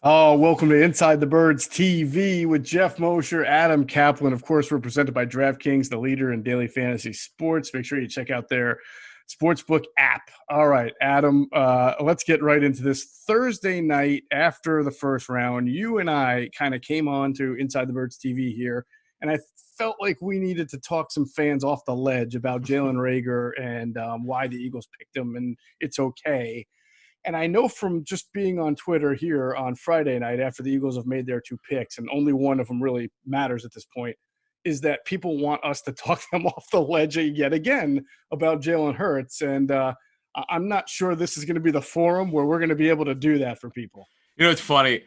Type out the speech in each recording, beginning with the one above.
Oh, welcome to Inside the Birds TV with Geoff Mosher, Adam Caplan. Of course, we're presented by DraftKings, the leader in daily fantasy sports. Make sure you check out their sportsbook app. All right, Adam, let's get right into this. Thursday night after the first round, you and I kind of came on to Inside the Birds TV here, and I felt like we needed to talk some fans off the ledge about Jalen Reagor and why the Eagles picked him, and it's okay. And I know from just being on Twitter here on Friday night after the Eagles have made their two picks, and only one of them really matters at this point, is that people want us to talk them off the ledge yet again about Jalen Hurts. And I'm not sure this is going to be the forum where we're going to be able to do that for people. You know, it's funny.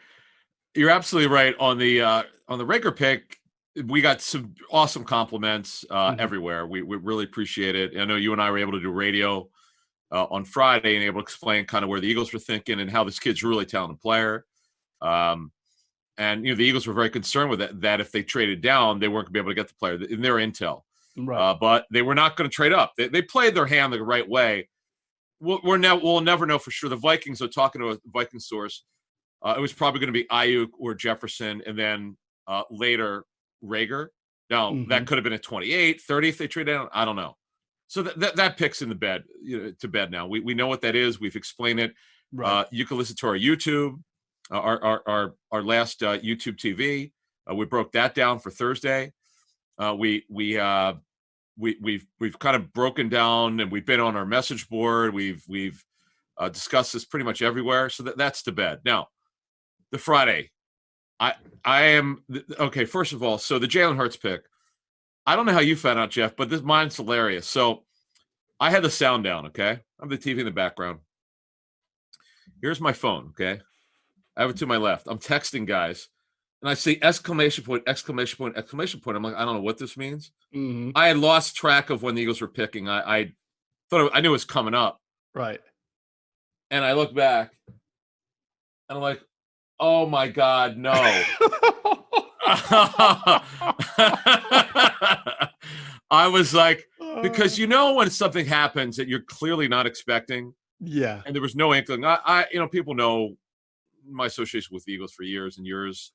You're absolutely right on the Reagor pick. We got some awesome compliments everywhere. We really appreciate it. I know you and I were able to do radio on Friday and able to explain kind of where the Eagles were thinking and how this kid's a really talented player. And the Eagles were very concerned with that if they traded down, they weren't going to be able to get the player in their intel. Right. But they were not going to trade up. They played their hand the right way. We'll never know for sure. The Vikings are talking to a Viking source. It was probably going to be Ayuk or Jefferson, and then later Reagor. Now, that could have been at 28, 30 if they traded down. I don't know. So that pick's in the bed, to bed now. We know what that is. We've explained it. Right. You can listen to our YouTube, our last YouTube TV. We broke that down for Thursday. We've kind of broken down, and we've been on our message board. We've discussed this pretty much everywhere. So that's to bed. Now, the Friday, I am okay. First of all, so the Jalen Hurts pick. I don't know how you found out, Geoff, but mine's hilarious. So I had the sound down, okay? I have the TV in the background. Here's my phone, okay? I have it to my left. I'm texting guys, and I see exclamation point, exclamation point, exclamation point. I'm like, I don't know what this means. I had lost track of when the Eagles were picking. I thought I knew it was coming up. Right. And I look back, and I'm like, oh, my God, no. I was like, because when something happens that you're clearly not expecting. Yeah. And there was no inkling. People know my association with the Eagles for years and years.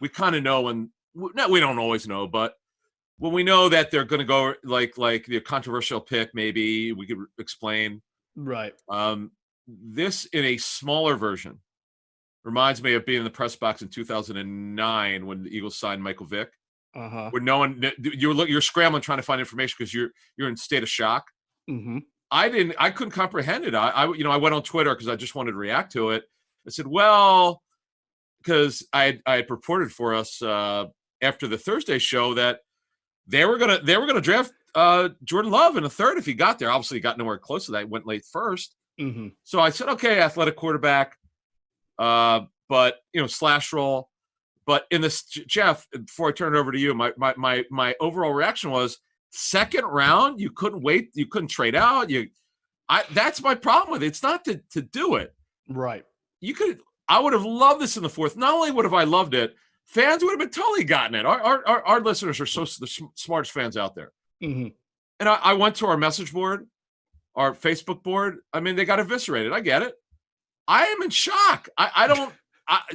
We kind of know we don't always know, but when we know that they're going to go like the controversial pick, maybe we could explain. Right. This in a smaller version reminds me of being in the press box in 2009 when the Eagles signed Michael Vick. When no one, you're scrambling trying to find information because you're in state of shock. I couldn't comprehend it. I went on Twitter because I just wanted to react to it. I said, well, because I had reported for us after the Thursday show that they were gonna draft Jordan Love in a third if he got there. Obviously, he got nowhere close to that. He went late first. So I said, okay, athletic quarterback, but slash roll. But in this, Geoff, before I turn it over to you, my overall reaction was second round. You couldn't wait. You couldn't trade out. That's my problem with it. It's not to do it. Right. I would have loved this in the fourth. Not only would have I loved it, fans would have been totally gotten it. Our listeners are so the smartest fans out there. And I went to our message board, our Facebook board. I mean, they got eviscerated. I get it. I am in shock. I don't.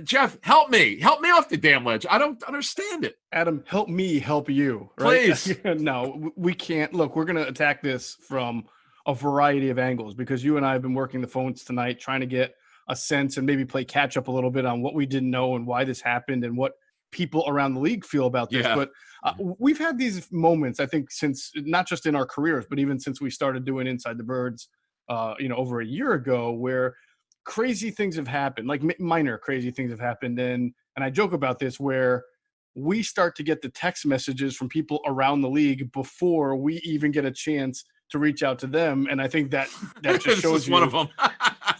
Geoff, help me off the damn ledge. I don't understand it. Adam, help me help you. Right? Please. No, we can't. Look, we're going to attack this from a variety of angles because you and I have been working the phones tonight trying to get a sense and maybe play catch up a little bit on what we didn't know and why this happened and what people around the league feel about this. Yeah. But we've had these moments, I think, since not just in our careers, but even since we started doing Inside the Birds, over a year ago, where crazy things have happened, like minor crazy things have happened. And I joke about this where we start to get the text messages from people around the league before we even get a chance to reach out to them. And I think that just shows you one of them.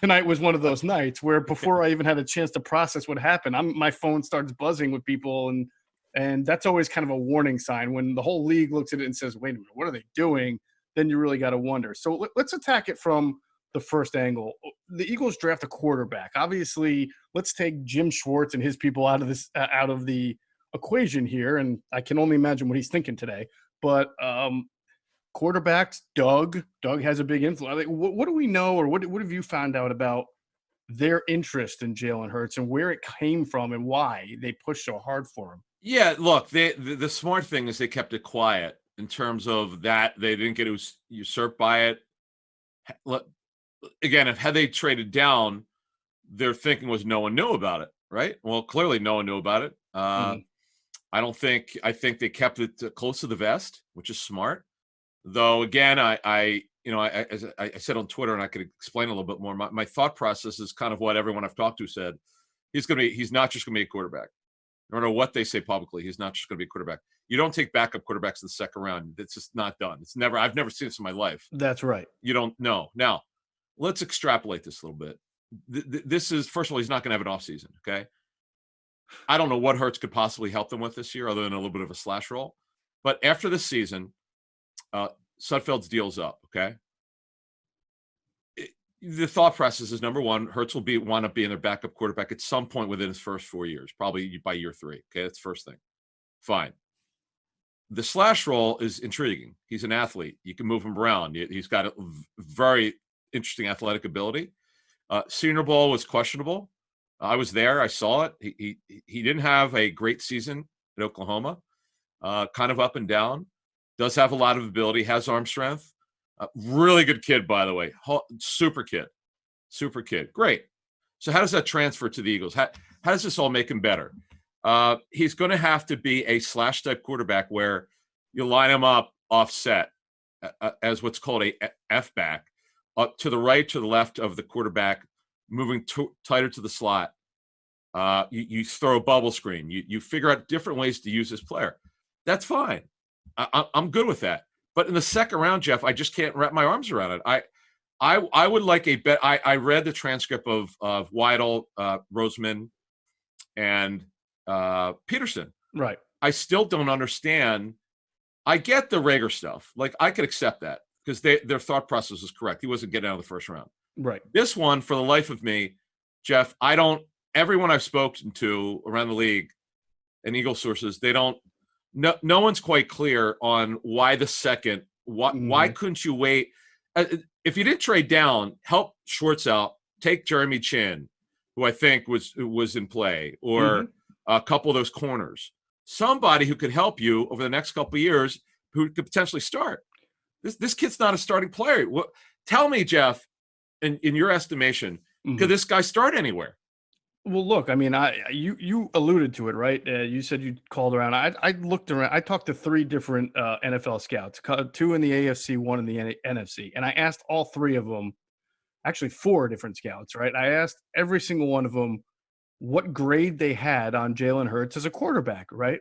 Tonight was one of those nights where before I even had a chance to process what happened, my phone starts buzzing with people. And that's always kind of a warning sign when the whole league looks at it and says, wait a minute, what are they doing? Then you really got to wonder. So let's attack it from the first angle. The Eagles draft a quarterback. Obviously, let's take Jim Schwartz and his people out of the equation here, and I can only imagine what he's thinking today. But quarterbacks, Doug has a big influence. What do we know, or what have you found out about their interest in Jalen Hurts and where it came from and why they pushed so hard for him. Yeah, look, the smart thing is they kept it quiet in terms of that. They didn't get usurped by it. Again, had they traded down, their thinking was no one knew about it, right? Well, clearly no one knew about it. I think they kept it close to the vest, which is smart. Though, again, I said on Twitter, and I could explain a little bit more. My thought process is kind of what everyone I've talked to said. He's not just going to be a quarterback. No matter what they say publicly, he's not just going to be a quarterback. You don't take backup quarterbacks in the second round. It's just not done. I've never seen this in my life. That's right. You don't know. Now, let's extrapolate this a little bit. This is, first of all, he's not going to have an offseason, okay? I don't know what Hurts could possibly help them with this year other than a little bit of a slash roll. But after this season, Sudfeld's deal's up, okay? The thought process is, number one, Hurts will wind up being their backup quarterback at some point within his first 4 years, probably by year 3. Okay, that's the first thing. Fine. The slash roll is intriguing. He's an athlete. You can move him around. He's got a very interesting athletic ability. Senior Bowl was questionable. I was there. I saw it. He didn't have a great season at Oklahoma. Kind of up and down. Does have a lot of ability. Has arm strength. Really good kid, by the way. Super kid. Great. So how does that transfer to the Eagles? How does this all make him better? He's going to have to be a slash type quarterback where you line him up offset as what's called a F back, to the right, to the left of the quarterback, moving tighter to the slot. You throw a bubble screen. You figure out different ways to use this player. That's fine. I'm good with that. But in the second round, Jeff, I just can't wrap my arms around it. I would like a bet. I read the transcript of Weidl, Roseman, and Peterson. Right. I still don't understand. I get the Rager stuff. Like, I could accept that because their thought process is correct. He wasn't getting out of the first round. Right. This one, for the life of me, Jeff, everyone I've spoken to around the league and Eagle sources, no one's quite clear on why the second. Why couldn't you wait? If you didn't trade down, help Schwartz out, take Jeremy Chin, who I think was in play, or a couple of those corners. Somebody who could help you over the next couple of years, who could potentially start. This kid's not a starting player. Tell me, Jeff, in your estimation, could this guy start anywhere? Well, look, I mean, you alluded to it, right? You said you called around. I looked around. I talked to 3 different NFL scouts, 2 in the AFC, 1 in the NFC, and I asked all 3 of them, actually 4 different scouts, right? I asked every single one of them what grade they had on Jalen Hurts as a quarterback, right?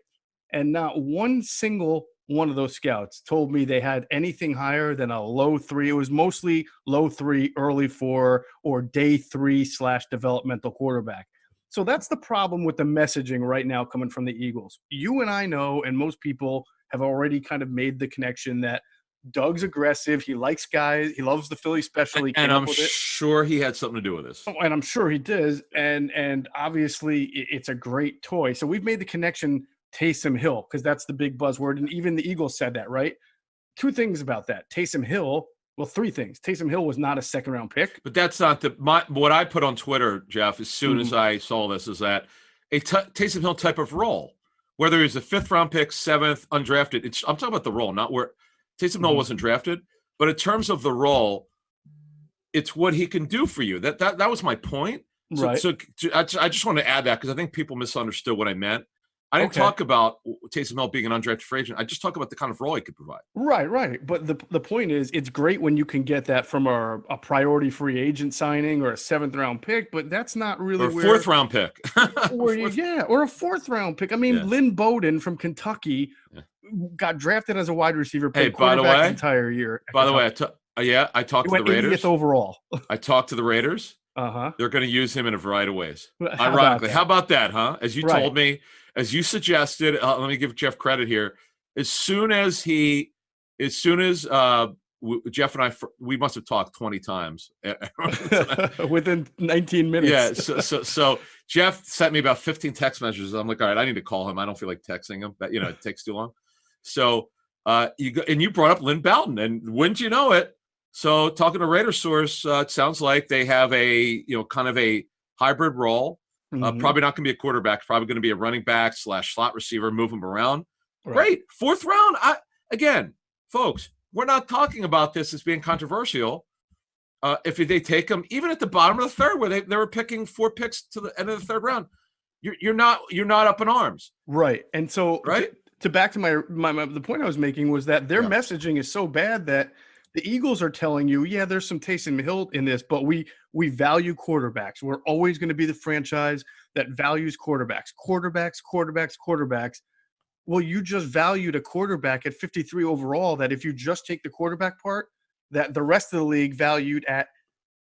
And not one single one of those scouts told me they had anything higher than a low 3. It was mostly low 3, early 4, or day 3 / developmental quarterback. So that's the problem with the messaging right now coming from the Eagles. You and I know, and most people have already kind of made the connection that Doug's aggressive. He likes guys. He loves the Philly special. And I'm sure he had something to do with this. Oh, and I'm sure he does. And obviously it's a great toy. So we've made the connection Taysom Hill, because that's the big buzzword. And even the Eagles said that, right? 2 things about that. Taysom Hill, well, 3 things. Taysom Hill was not a second-round pick. But that's not what I put on Twitter, Jeff, as soon as I saw this, is that a Taysom Hill type of role, whether he's a 5th-round pick, 7th, undrafted. I'm talking about the role, not where Taysom Hill wasn't drafted. But in terms of the role, it's what he can do for you. That was my point. Right. So I just want to add that because I think people misunderstood what I meant. I didn't talk about Taysom Hill being an undrafted free agent. I just talk about the kind of role he could provide. Right. But the point is, it's great when you can get that from a priority free agent signing or a 7th-round pick, but that's not really or a 4th-round pick. or a 4th-round pick. I mean, Lynn Bowden from Kentucky got drafted as a wide receiver, played quarterback the entire year. By the way, I talked to the Raiders. 80th overall. I talked to the Raiders. They're going to use him in a variety of ways. Ironically, how about that, huh? As you told me. As you suggested, let me give Jeff credit here. As soon as Jeff and I, we must have talked 20 times within 19 minutes. Yeah. So Jeff sent me about 15 text messages. I'm like, all right, I need to call him. I don't feel like texting him, but it takes too long. So you brought up Lynn Bowden, and wouldn't you know it, So talking to Raider source, it sounds like they have a kind of a hybrid role. Probably not going to be a quarterback. Probably going to be a running back / slot receiver. Move him around. Right. Great. 4th round. Again, folks, we're not talking about this as being controversial. If they take him even at the bottom of the 3rd, where they were picking 4 picks to the end of the 3rd round, you're not up in arms. Right. And so right. To back to the point I was making was that their messaging is so bad that the Eagles are telling you, yeah, there's some Taysom Hill in this, but we value quarterbacks. We're always going to be the franchise that values quarterbacks. Well, you just valued a quarterback at 53 overall that if you just take the quarterback part, that the rest of the league valued at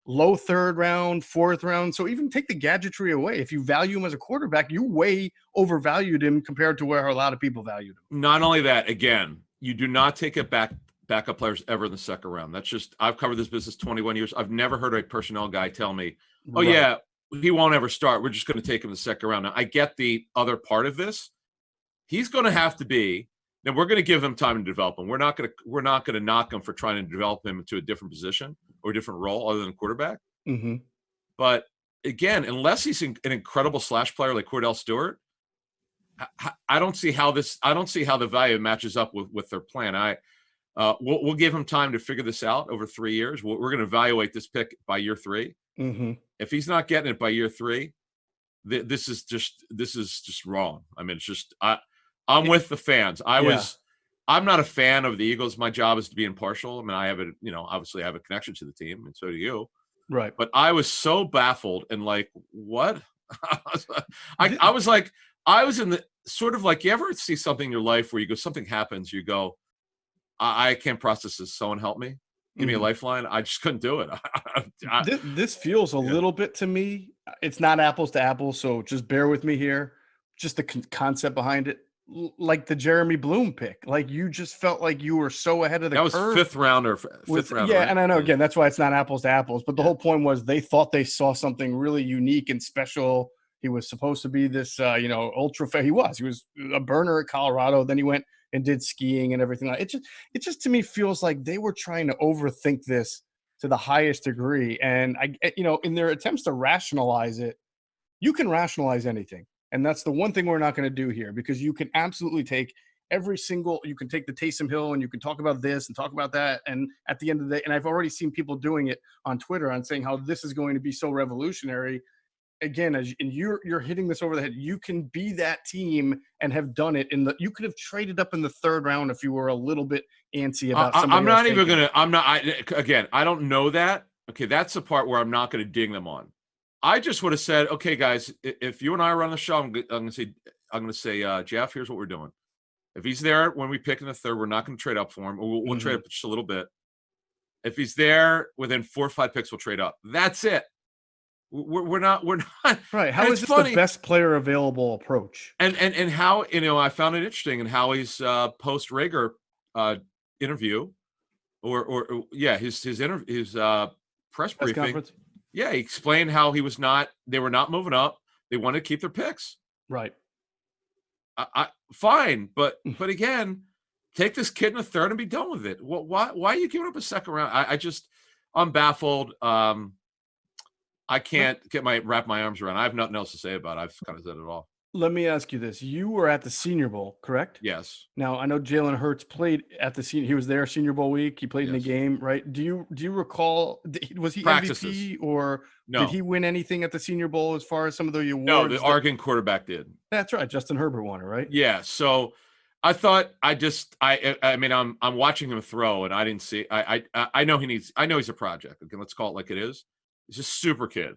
low 3rd round, 4th round. So even take the gadgetry away. If you value him as a quarterback, you way overvalued him compared to where a lot of people valued him. Not only that, again, you do not take it backup players ever in the 2nd round. That's just, I've covered this business 21 years. I've never heard a personnel guy tell me, oh, right. Yeah, he won't ever start. We're just going to take him in the 2nd round. Now, I get the other part of this. He's going to have to be, then we're going to give him time to develop him. We're not going to knock him for trying to develop him into a different position or a different role other than quarterback. Mm-hmm. But again, unless he's an incredible slash player like Cordell Stewart, I don't see how the value matches up with their plan. We'll give him time to figure this out over 3 years. We're going to evaluate this pick by year 3. Mm-hmm. If he's not getting it by year 3, this is just wrong. I mean, it's just I'm with the fans. I'm not a fan of the Eagles. My job is to be impartial. I mean, I have obviously I have a connection to the team, and so do you. Right. But I was so baffled and like, what? I was in the sort of like, you ever see something in your life where you go, something happens, you go, I can't process this. Someone help me. Give me a lifeline. I just couldn't do it. This feels a little bit to me. It's not apples to apples, so just bear with me here. Just the concept behind it. Like the Jeremy Bloom pick, like you just felt like you were so ahead of the curve. That was fifth rounder. Yeah, right? And I know again that's why it's not apples to apples. But the whole point was they thought they saw something really unique and special. He was supposed to be this, ultra. He was a burner at Colorado. Then he went and did skiing and everything. It just to me feels like they were trying to overthink this to the highest degree. And in their attempts to rationalize it, you can rationalize anything. And that's the one thing we're not going to do here, because you can absolutely take you can take the Taysom Hill and you can talk about this and talk about that. And at the end of the day, and I've already seen people doing it on Twitter on saying how this is going to be so revolutionary. Again, and you're hitting this over the head. You can be that team and have done it you could have traded up in the 3rd round if you were a little bit antsy about something. I don't know that. Okay. That's the part where I'm not going to ding them on. I just would have said, okay, guys, if you and I run the show, I'm going to say, Jeff, here's what we're doing. If he's there when we pick in the 3rd, we're not going to trade up for him. We'll trade up just a little bit. If he's there within 4 or 5 picks, we'll trade up. That's it. We're not right. How is this funny, the best player available approach? And how, I found it interesting in Howie's post Rager interview his press briefing. Conference? Yeah, he explained how they were not moving up. They wanted to keep their picks. Right. Fine, but again, take this kid in the 3rd and be done with it. Why are you giving up a 2nd round? I'm baffled. I can't wrap my arms around. I have nothing else to say about it. I've kind of said it all. Let me ask you this. You were at the Senior Bowl, correct? Yes. Now, I know Jalen Hurts played at he was there Senior Bowl week. He played in the game, right? Do you recall, was he Practices. MVP or no. Did he win anything at the Senior Bowl as far as some of the awards? No, the Oregon quarterback did. That's right. Justin Herbert won it, right? Yeah. So I thought I'm watching him throw and I didn't see, I know he's a project. Okay, let's call it like it is. He's a super kid.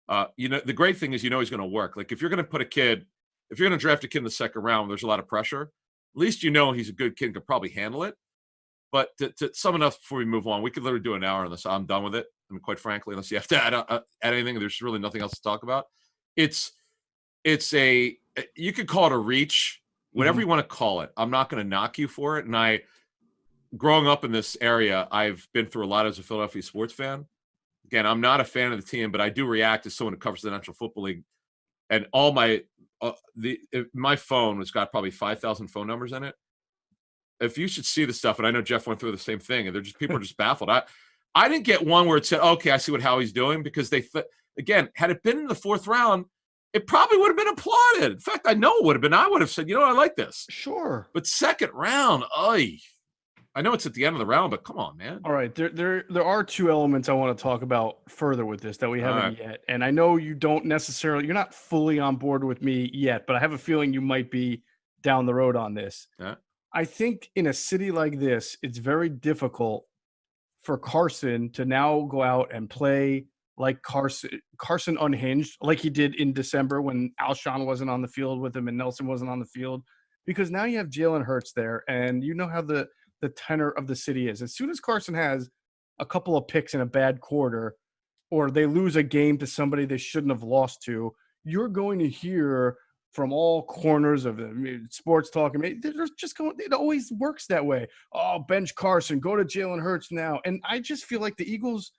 The great thing is, he's going to work. Like if you're going to draft a kid in the 2nd round, there's a lot of pressure. At least he's a good kid and could probably handle it. But to sum it up before we move on, we could literally do an hour on this. I'm done with it. I mean, quite frankly, unless you have to add anything, there's really nothing else to talk about. You could call it a reach, whatever you want to call it. I'm not going to knock you for it. And growing up in this area, I've been through a lot as a Philadelphia sports fan. Again, I'm not a fan of the team, but I do react as someone who covers the National Football League. And all my phone has got probably 5,000 phone numbers in it. If you should see the stuff, and I know Jeff went through the same thing, and people are just baffled. I didn't get one where it said, okay, I see what Howie's doing, because again, had it been in the 4th round, it probably would have been applauded. In fact, I know it would have been. I would have said, I like this. Sure. But 2nd round, I know it's at the end of the round, but come on, man. All right, there are 2 elements I want to talk about further with this that we haven't yet. And I know you don't necessarily, you're not fully on board with me yet, but I have a feeling you might be down the road on this. Yeah. I think in a city like this, it's very difficult for Carson to now go out and play like Carson unhinged, like he did in December when Alshon wasn't on the field with him and Nelson wasn't on the field, because now you have Jalen Hurts there, and you know how the tenor of the city is. As soon as Carson has a couple of picks in a bad quarter, or they lose a game to somebody they shouldn't have lost to, you're going to hear from all corners of the sports talk. They're just going, it always works that way. Oh, bench Carson, go to Jalen Hurts now. And I just feel like the Eagles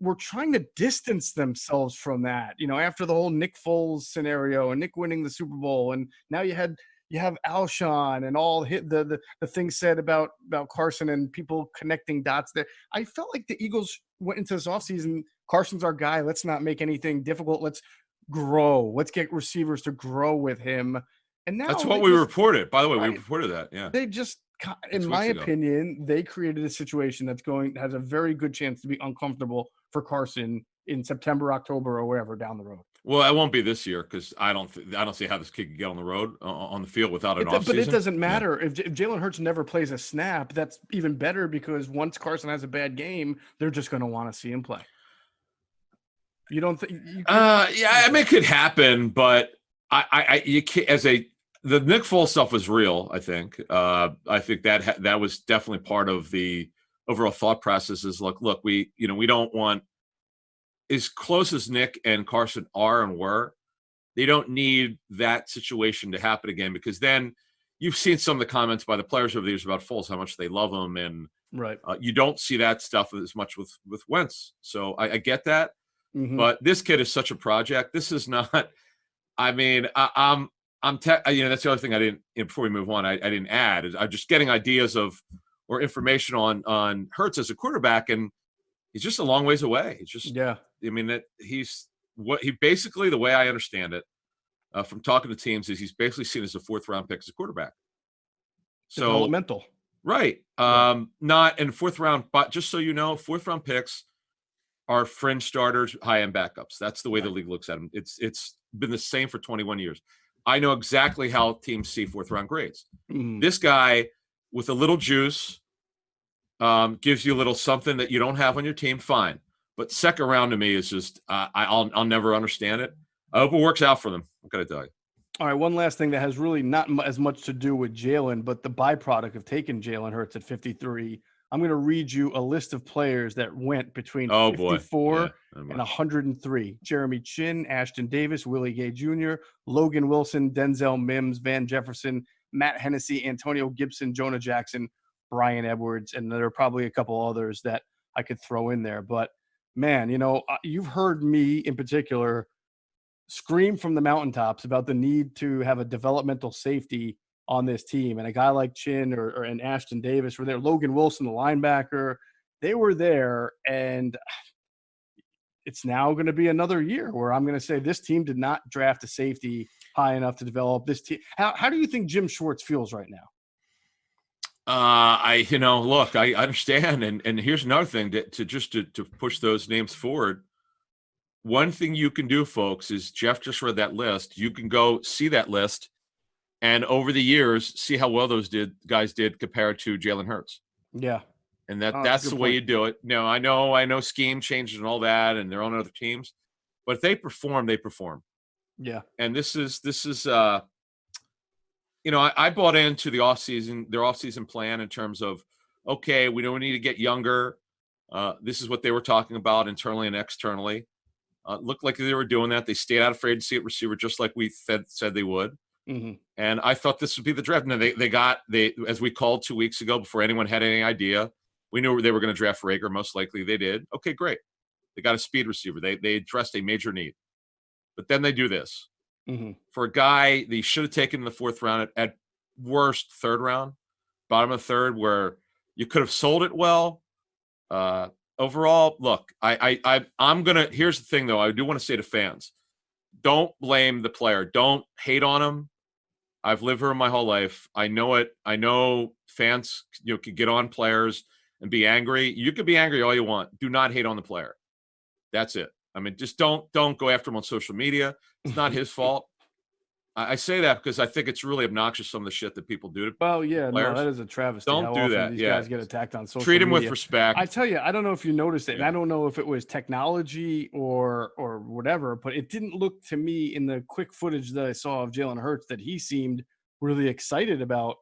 were trying to distance themselves from that, after the whole Nick Foles scenario and Nick winning the Super Bowl. And now you have Alshon and all the things said about Carson and people connecting dots there. I felt like the Eagles went into this offseason, Carson's our guy. Let's not make anything difficult. Let's grow. Let's get receivers to grow with him. And now that's what we reported. By the way, we reported that. Yeah. They just, in my opinion, they created a situation that's has a very good chance to be uncomfortable for Carson in September, October, or wherever down the road. Well, it won't be this year, because I don't see how this kid can get on the road on the field without an offseason. But it doesn't matter. If Jalen Hurts never plays a snap, that's even better, because once Carson has a bad game, they're just going to want to see him play. You don't think? It could happen, but you can't, the Nick Foles stuff was real. I think that was definitely part of the overall thought process. Is look, we don't want, as close as Nick and Carson are and were, they don't need that situation to happen again, because then you've seen some of the comments by the players over the years about Foles, how much they love him, and right. You don't see that stuff as much with Wentz. So I get that. Mm-hmm. But this kid is such a project. This is not. I mean, that's the other thing I didn't. Before we move on, I didn't add. I'm just getting ideas or information on Hurts as a quarterback, and he's just a long ways away. It's just I mean, that he's basically, the way I understand it, from talking to teams, is he's basically seen as a 4th round pick as a quarterback. So developmental, right? Not in 4th round, but just so you know, 4th round picks are fringe starters, high-end backups. That's the way the league looks at them. It's been the same for 21 years. I know exactly how teams see 4th round grades. Mm-hmm. This guy with a little juice gives you a little something that you don't have on your team. Fine, but 2nd round to me is just I'll never understand it. I hope it works out for them. I'm gonna tell you. All right, one last thing that has really not as much to do with Jalen, but the byproduct of taking Jalen Hurts at 53. I'm going to read you a list of players that went between 54 and 103. Jeremy Chin, Ashton Davis, Willie Gay Jr., Logan Wilson, Denzel Mims, Van Jefferson, Matt Hennessy, Antonio Gibson, Jonah Jackson, Brian Edwards, and there are probably a couple others that I could throw in there. But, man, you've heard me in particular scream from the mountaintops about the need to have a developmental safety on this team, and a guy like Chin and Ashton Davis were there. Logan Wilson, the linebacker, they were there, and it's now going to be another year where I'm going to say this team did not draft a safety high enough to develop this team. How do you think Jim Schwartz feels right now? I understand, and here's another thing to push those names forward. One thing you can do, folks, is Jeff just read that list. You can go see that list, and over the years, see how well those guys did compared to Jalen Hurts. Yeah. And that's the way you do it. No, I know scheme changes and all that, and they're on other teams, but if they perform, they perform. Yeah. And this is I bought into their offseason plan in terms of, okay, we don't need to get younger. This is what they were talking about internally and externally. Looked like they were doing that. They stayed out of free agency at receiver, just like we said they would. Mm-hmm. And I thought this would be the draft. Now they as we called 2 weeks ago, before anyone had any idea, we knew they were going to draft Rager. Most likely they did. Okay, great. They got a speed receiver. They addressed a major need. But then they do this. Mm-hmm. For a guy they should have taken in the 4th round, at worst 3rd round, bottom of 3rd, where you could have sold it well. overall, look, I'm gonna. Here's the thing, though. I do want to say to fans, don't blame the player. Don't hate on him. I've lived here my whole life. I know it. I know fans, could get on players and be angry. You could be angry all you want. Do not hate on the player. That's it. I mean, just don't go after him on social media. It's not his fault. I say that because I think it's really obnoxious, some of the shit that people do to players. No, that is a travesty. Don't how do often that. These guys get attacked on social media. Treat him with respect. I tell you, I don't know if you noticed it, and I don't know if it was technology or whatever, but it didn't look to me in the quick footage that I saw of Jalen Hurts that he seemed really excited about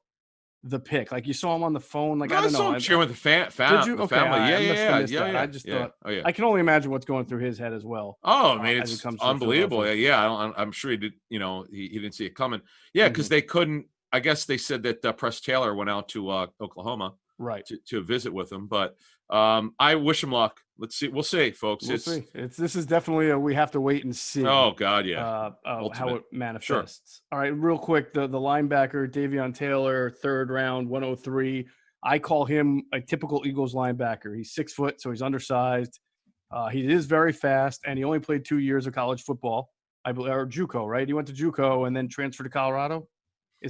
the pick. Like you saw him on the phone. Like, I don't know. I saw him cheering with the family. I just thought. I can only imagine what's going through his head as well. Oh, I mean, it's unbelievable. I'm sure he did. He didn't see it coming. Yeah, because they couldn't. I guess they said that Press Taylor went out to Oklahoma, right, to visit with him. But I wish him luck. Let's see. We'll see, folks. We'll see. This is definitely we have to wait and see. Oh God, yeah. How it manifests. Sure. All right, real quick, the linebacker Davion Taylor, 3rd round, 103. I call him a typical Eagles linebacker. He's 6 foot, so he's undersized. He is very fast, and he only played 2 years of college football. I believe, or JUCO, right? He went to JUCO and then transferred to Colorado.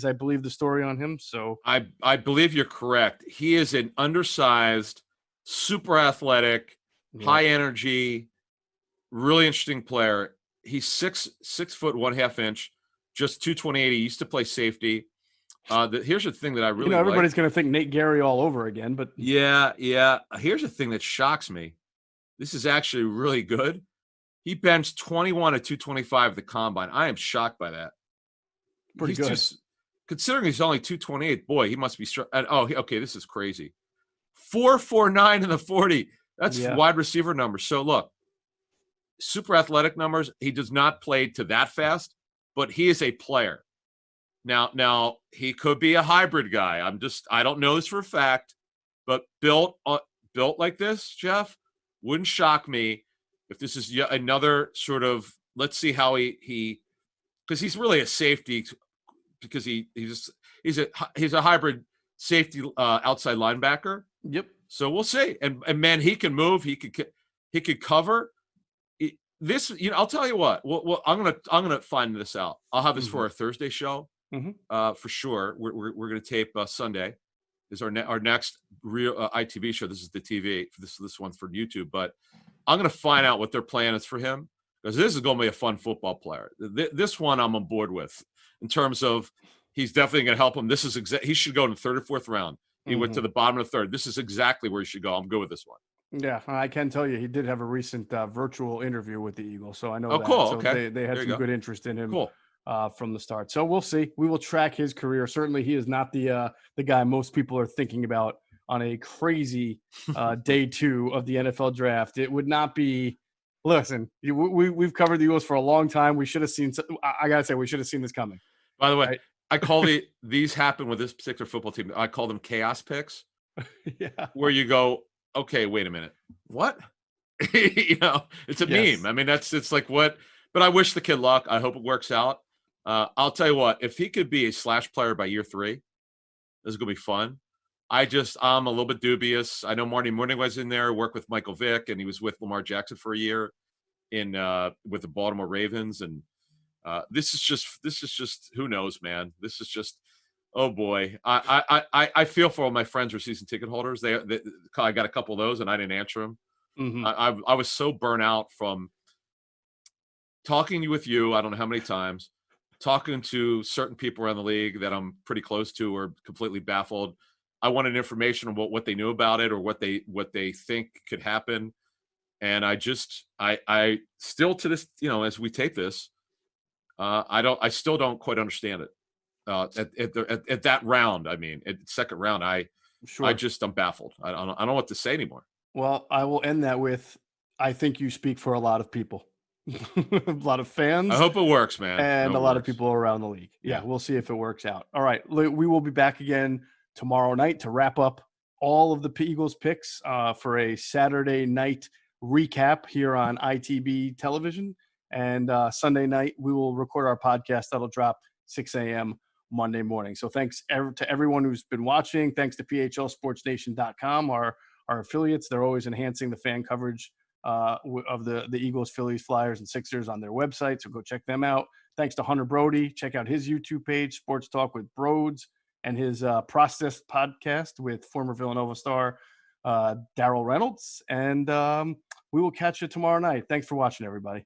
I believe the story on him. So I believe you're correct. He is an undersized, super athletic, high energy, really interesting player. He's 6 foot 1/2 inch, just 228. He used to play safety. Here's the thing that I really everybody's going to think Nate Gary all over again, but yeah. Here's the thing that shocks me. This is actually really good. He benched 21 at 225 at the combine. I am shocked by that. Pretty good. Considering he's only 228, boy, he must be strong. Okay, this is crazy. 4.49 in the 40. That's wide receiver numbers. So look, super athletic numbers. He does not play to that fast, but he is a player. Now he could be a hybrid guy. I don't know this for a fact, but built like this, Jeff, wouldn't shock me if this is yet another sort of. Let's see how he because he's really a safety. Because he's a hybrid safety outside linebacker. Yep. So we'll see. And man, he can move. He could cover. I'll tell you what. Well, I'm gonna find this out. I'll have this for our Thursday show. For sure. We're gonna tape Sunday. Is our next real ITV show. This is the TV. This one's for YouTube. But I'm gonna find out what their plan is for him, because this is gonna be a fun football player. This one I'm on board with. In terms of, he's definitely going to help him. This is he should go in the 3rd or 4th round. He went to the bottom of the 3rd. This is exactly where he should go. I'm good with this one. Yeah, I can tell you he did have a recent virtual interview with the Eagles, so I know. Oh, cool. So okay, they had some good interest in him. Cool. From the start. So we'll see. We will track his career. Certainly, he is not the guy most people are thinking about on a crazy day 2 of the NFL draft. It would not be. Listen, we've covered the Eagles for a long time. We should have seen. I gotta say, we should have seen this coming. By the way, right? I call these happen with this particular football team. I call them chaos picks. Where you go, okay, wait a minute, what? It's a meme. I mean, it's like what? But I wish the kid luck. I hope it works out. I'll tell you what, if he could be a slash player by year 3, this is gonna be fun. I'm a little bit dubious. I know Marty Mourning was in there, worked with Michael Vick, and he was with Lamar Jackson for a year with the Baltimore Ravens. And this is just who knows, man. This is just, oh boy. I feel for all my friends who are season ticket holders. I got a couple of those and I didn't answer them. I was so burnt out from talking with you. I don't know how many times, talking to certain people around the league that I'm pretty close to or completely baffled. I wanted information about what they knew about it or what they think could happen. And I still to this, as we tape this, I still don't quite understand it. At that round, I mean, at 2nd round, I'm baffled. I don't know what to say anymore. Well, I will end that with, I think you speak for a lot of people, a lot of fans. I hope it works, man. And a lot of people around the league. Yeah, we'll see if it works out. All right. We will be back again tomorrow night to wrap up all of the Eagles picks for a Saturday night recap here on ITB television. And Sunday night, we will record our podcast. That'll drop 6 a.m. Monday morning. So thanks to everyone who's been watching. Thanks to PHLSportsNation.com, our our affiliates. They're always enhancing the fan coverage of the Eagles, Phillies, Flyers, and Sixers on their website. So go check them out. Thanks to Hunter Brody. Check out his YouTube page, Sports Talk with Broads, and his Process podcast with former Villanova star Darrell Reynolds. And we will catch you tomorrow night. Thanks for watching, everybody.